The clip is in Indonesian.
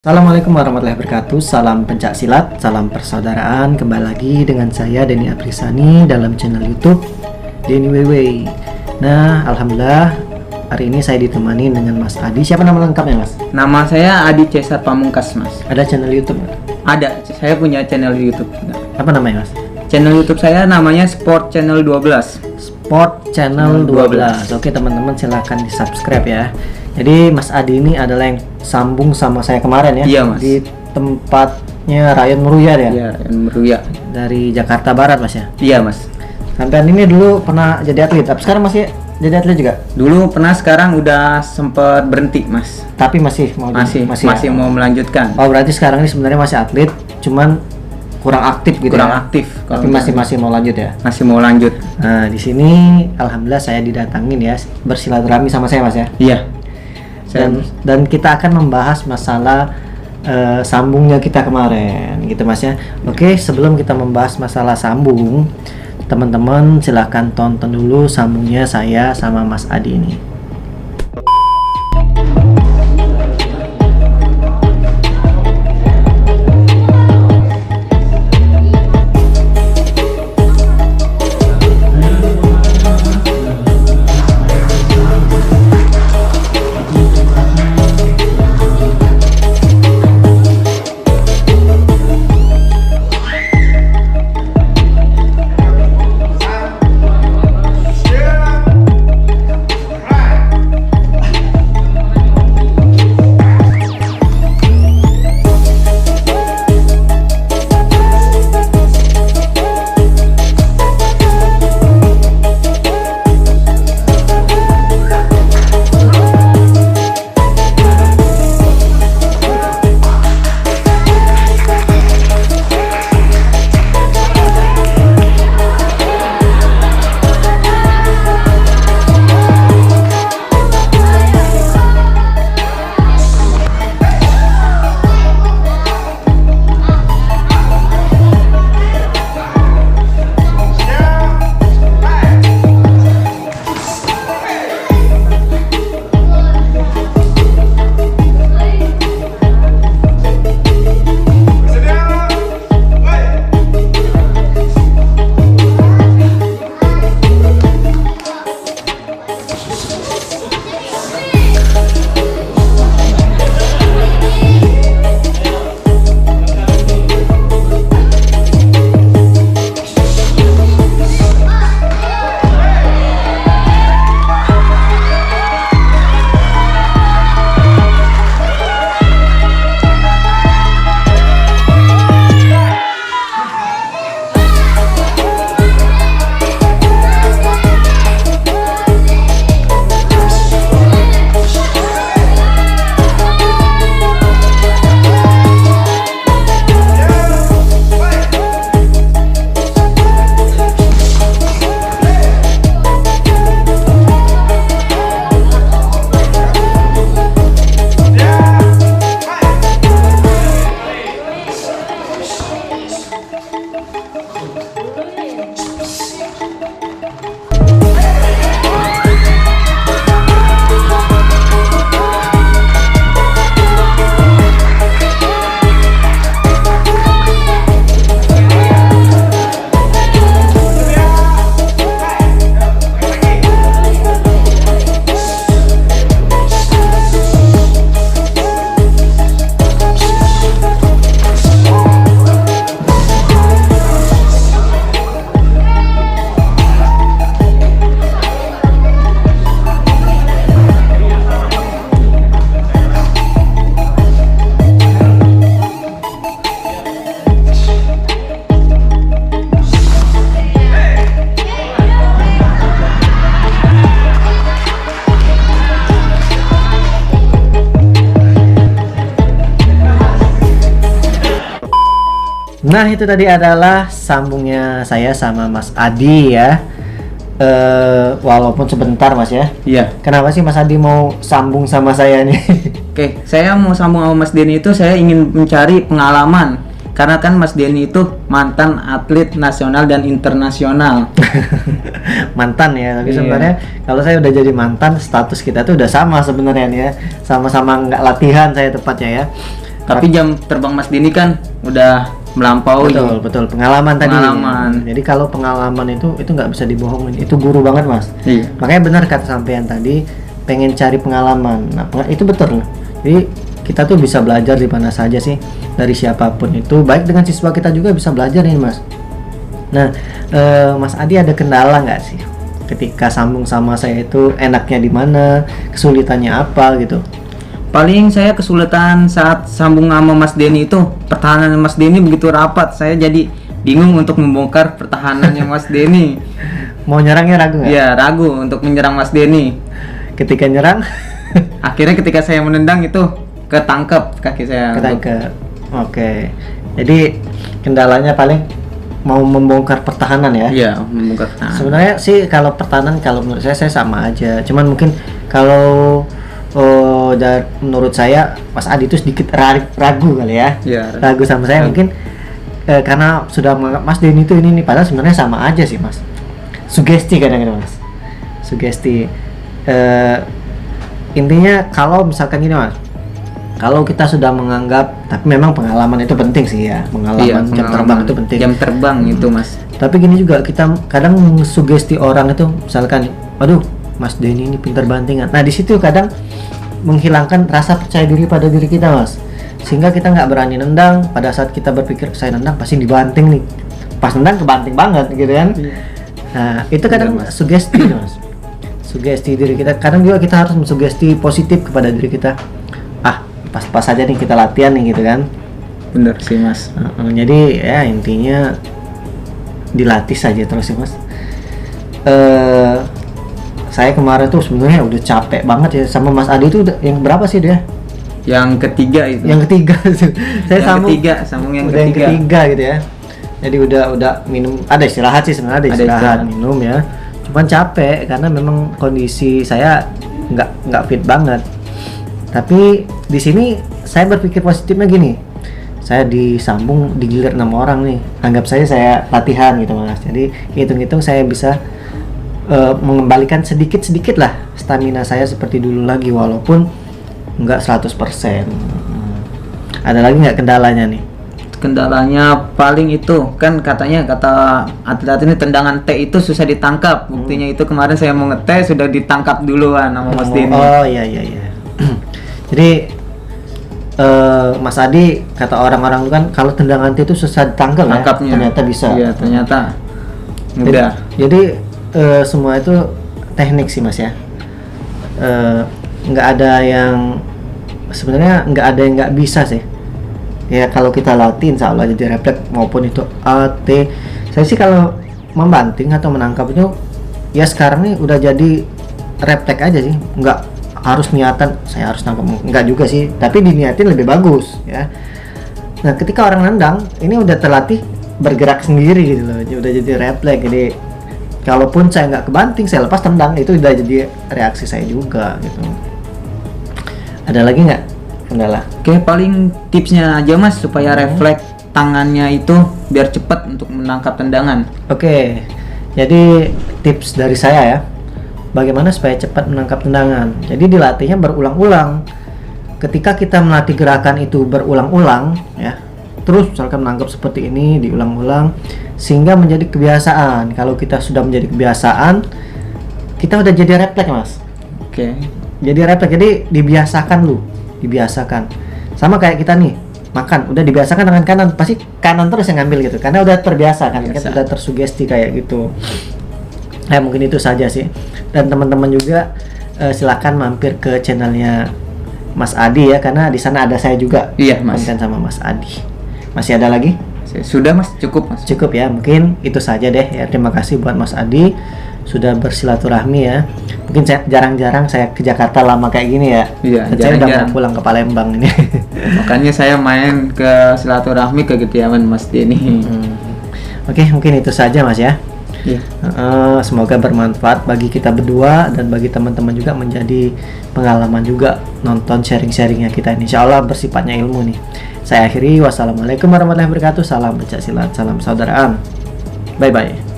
Assalamualaikum warahmatullahi wabarakatuh. Salam pencak silat, salam persaudaraan. Kembali lagi dengan saya Denny Aprisani dalam channel YouTube Denny Wewe. Nah, alhamdulillah hari ini saya ditemani dengan Mas Adi. Siapa nama lengkapnya, Mas? Nama saya Adi Cesar Pamungkas, Mas. Ada channel YouTube nggak? Ada, saya punya channel YouTube. Apa namanya, Mas? Channel YouTube saya namanya Sport Channel 12. Sport Channel 12. Oke, teman-teman silahkan di-subscribe ya. Jadi Mas Adi ini adalah yang sambung sama saya kemarin ya. Iya, Mas. Di tempatnya Ryan Meruya ya. Iya, Meruya. Dari Jakarta Barat, Mas ya. Iya, Mas. Sampean ini dulu pernah jadi atlet, tapi sekarang masih jadi atlet juga? Dulu pernah, sekarang udah sempet berhenti, Mas. Tapi masih mau Masih mau melanjutkan. Oh, berarti sekarang ini sebenarnya masih atlet, cuman kurang aktif gitu Kurang ya. aktif. Tapi masih mau lanjut ya. Masih mau lanjut. Nah, di sini alhamdulillah saya didatangin ya bersilaturahmi sama saya, Mas ya. Iya. Dan kita akan membahas masalah sambungnya kita kemarin gitu, Mas ya. Oke, sebelum kita membahas masalah sambung, teman-teman silahkan tonton dulu sambungnya saya sama Mas Adi ini. Nah, itu tadi adalah sambungnya saya sama Mas Adi ya. Walaupun sebentar, Mas ya. Iya. Kenapa sih Mas Adi mau sambung sama saya nih? Oke, saya mau sambung sama Mas Denny itu, saya ingin mencari pengalaman. Karena kan Mas Denny itu mantan atlet nasional dan internasional. Mantan ya, tapi Iya. sebenarnya kalau saya udah jadi mantan, status kita tuh udah sama sebenarnya nih ya. Sama-sama nggak latihan saya tepatnya ya. Tapi jam terbang Mas Denny kan udah melampaui. Betul pengalaman tadi. Pengalaman. Jadi kalau pengalaman itu nggak bisa dibohongin, itu guru banget Mas. Iya. Makanya benar kata sampean tadi, pengen cari pengalaman. Nah, itu betul. Jadi kita tuh bisa belajar di mana saja sih, dari siapapun itu, baik dengan siswa kita juga bisa belajar nih Mas. Nah, Mas Adi ada kendala nggak sih ketika sambung sama saya itu, enaknya di mana, kesulitannya apa gitu? Paling saya kesulitan saat sambung sama Mas Denny itu, pertahanan Mas Denny begitu rapat, saya jadi bingung untuk membongkar pertahanannya Mas Denny. Mau nyerangnya ragu nggak? Iya, ragu untuk menyerang Mas Denny. Ketika nyerang Akhirnya ketika saya menendang itu ketangkep kaki saya. ketangkep. Oke. Jadi kendalanya paling mau membongkar pertahanan ya. Iya, membongkar pertahanan. Sebenarnya sih kalau pertahanan, kalau menurut saya sama aja. Cuman mungkin kalau menurut saya Mas Adi itu sedikit ragu kali ya. Iya. Ragu sama saya mungkin karena sudah menganggap Mas Denny itu ini nih, padahal sebenarnya sama aja sih Mas. Sugesti kadang-kadang Mas. Sugesti. Intinya kalau misalkan gini Mas, kalau kita sudah menganggap, tapi memang pengalaman itu penting sih ya, pengalaman jam terbang itu penting. Jam terbang itu Mas. Tapi gini juga, kita kadang sugesti orang itu, misalkan, waduh Mas Denny ini pintar bantingan. Nah di situ kadang menghilangkan rasa percaya diri pada diri kita Mas, sehingga kita nggak berani nendang. Pada saat kita berpikir saya nendang pasti dibanting nih, pas nendang kebanting banget gitu kan. Nah itu kadang sugesti Mas, sugesti diri kita. Kadang juga kita harus mensugesti positif kepada diri kita. Pas-pas aja nih kita latihan nih gitu kan. Bener sih Mas. Jadi ya intinya dilatih saja terus sih Mas. Saya kemarin tuh sebenarnya udah capek banget ya sama Mas Adi itu. Yang berapa sih dia? Yang ketiga itu. Yang ketiga. Saya sambung yang ketiga gitu ya. Jadi udah minum, ada istirahat sih sebenarnya, ada istirahat minum ya. Cuman capek karena memang kondisi saya nggak fit banget. Tapi di sini saya berpikir positifnya gini, saya disambung, digilir 6 orang nih, anggap saya latihan gitu Mas. Jadi hitung-hitung saya bisa mengembalikan sedikit-sedikit lah stamina saya seperti dulu lagi, walaupun nggak 100%. Ada lagi nggak kendalanya nih? Kendalanya paling itu kan katanya, kata atlet ini tendangan T itu susah ditangkap. Buktinya itu kemarin saya mau nge-T sudah ditangkap duluan sama Mas Denny. Oh iya. Jadi Mas Adi, kata orang-orang kan kalau tendangan itu susah ditangkap ya, ternyata bisa. Iya, ternyata mudah. Jadi semua itu teknik sih Mas ya. Nggak ada yang sebenarnya nggak bisa sih. Ya kalau kita latih insya Allah jadi refleks, maupun itu A, T. Saya sih kalau membanting atau menangkap itu ya sekarang nih udah jadi refleks aja sih, nggak harus niatan saya harus nangkap, enggak juga sih, tapi diniatin lebih bagus ya. Nah ketika orang nendang ini udah terlatih bergerak sendiri gitu loh, udah jadi refleks. Jadi kalaupun saya nggak kebanting, saya lepas tendang, itu udah jadi reaksi saya juga gitu. Ada lagi nggak kendala? Oke, paling tipsnya aja Mas supaya refleks tangannya itu biar cepat untuk menangkap tendangan. Oke, jadi tips dari saya ya, bagaimana supaya cepat menangkap tendangan. Jadi dilatihnya berulang-ulang. Ketika kita melatih gerakan itu berulang-ulang ya, terus misalkan menangkap seperti ini diulang-ulang sehingga menjadi kebiasaan. Kalau kita sudah menjadi kebiasaan, kita udah jadi refleks Mas. Oke. Jadi refleks, jadi dibiasakan. Sama kayak kita nih makan, udah dibiasakan dengan kanan, pasti kanan terus yang ngambil gitu, karena udah terbiasa kan, kita udah tersugesti kayak gitu. Mungkin itu saja sih. Dan teman-teman juga silakan mampir ke channelnya Mas Adi ya, karena di sana ada saya juga. Iya Mas. Konten sama Mas Adi. Masih ada lagi? Sudah Mas, cukup Mas. Cukup ya, mungkin itu saja deh ya. Terima kasih buat Mas Adi sudah bersilaturahmi ya. Mungkin jarang-jarang saya ke Jakarta lama kayak gini ya. Iya, saya udah mau pulang ke Palembang ini. Makanya saya main ke silaturahmi ke kediaman Mas Denny. Oke, mungkin itu saja Mas ya. Iya. Semoga bermanfaat bagi kita berdua dan bagi teman-teman juga, menjadi pengalaman juga nonton sharing-sharingnya kita ini. Insya Allah bersifatnya ilmu nih. Saya akhiri, wassalamualaikum warahmatullahi wabarakatuh. Salam pencak silat, salam persaudaraan. Bye bye.